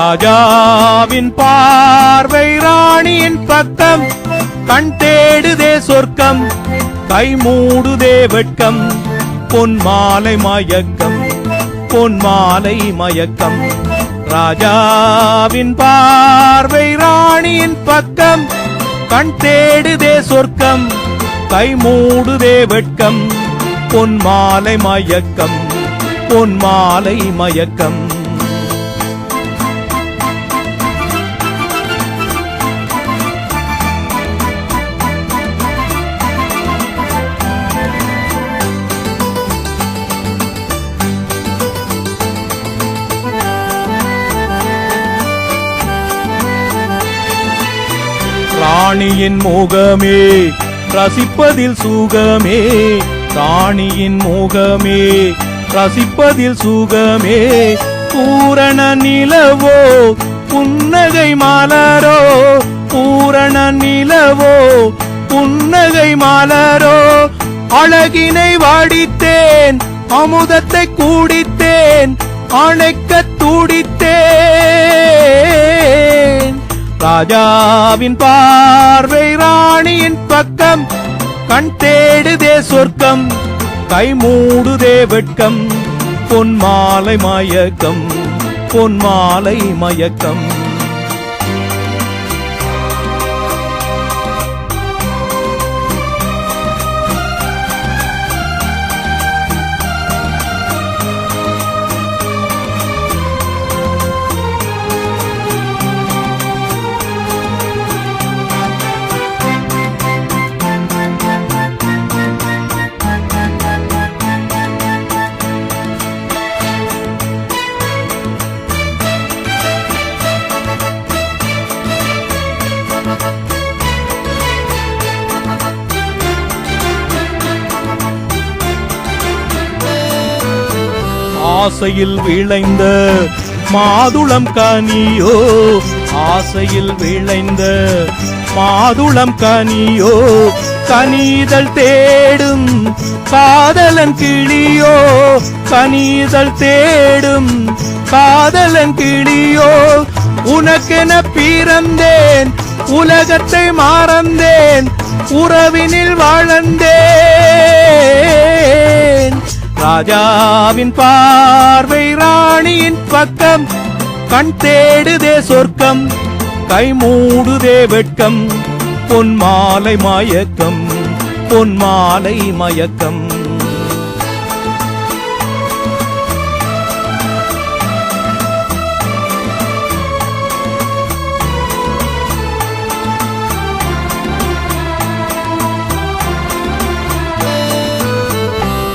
ராஜாவின் பார்வை ராணியின் பக்கம், கண் தேடுதே சொர்க்கம், கை மூடுதே வெட்கம், பொன் மாலை மயக்கம், பொன் மாலை மயக்கம். ராஜாவின் பார்வை ராணியின் பக்கம், கண் தேடுதே சொர்க்கம், கை மூடுதே வெட்கம், பொன் மாலை மயக்கம், பொன் மாலை மயக்கம். ராணியின் முகமே ரசிப்பதில் சுகமே, ராணியின் முகமே ரசிப்பதில் சுகமே, பூரண நிலவோ புன்னகை மலரோ, பூரண நிலவோ புன்னகை மலரோ. அழகினை வாடித்தேன், அமுதத்தை கூடித்தேன், அணைக்க துடித்தேன். ராஜாவின் பார்வை ராணியின் பக்கம், கண் தேடுதே சொர்க்கம், கை மூடுதே வெட்கம், பொன் மாலை மயக்கம், பொன் மாலை மயக்கம். ஆசையில் விளைந்த மாதுளம் கனியோ, ஆசையில் விளைந்த மாதுளம் கனியோ, கனிதல் தேடும் காதலன் கிளியோ, கனிதல் தேடும் காதலன் கிளியோ. உனக்கென பிறந்தேன், உலகத்தை மறந்தேன், உறவினில் வாழ்ந்தேன். ராஜாவின் பார்வை ராணியின் பக்கம், கண் தேடுதே சொர்க்கம், கை மூடுதே வெட்கம், பொன் மாலை மயக்கம், பொன் மாலை மயக்கம்.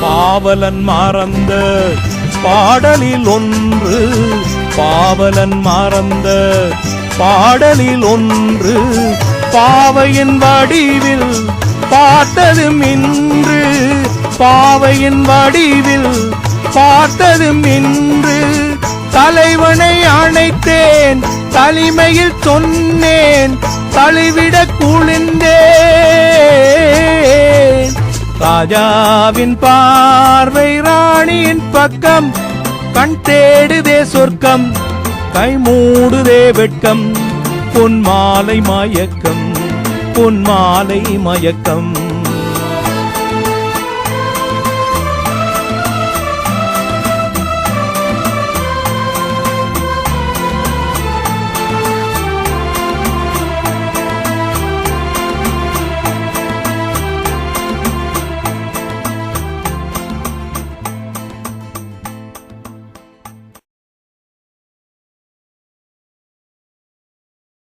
பாவலன் மறந்த பாடலில் ஒன்று, பாவலன் மறந்த பாடலில் ஒன்று, பாவையின் வடிவில் பார்த்ததும் இன்று, பாவையின் வடிவில் பார்த்ததும் இன்று. தலைவனை அணைத்தேன், தனிமையில் சொன்னேன், தழுவிட குளிர்ந்தேன். ராஜாவின் பார்வை ராணியின் பக்கம், கண் தேடுதே சொர்க்கம், கை மூடுதே வெட்கம், பொன் மாலை மயக்கம், பொன் மாலை மயக்கம்.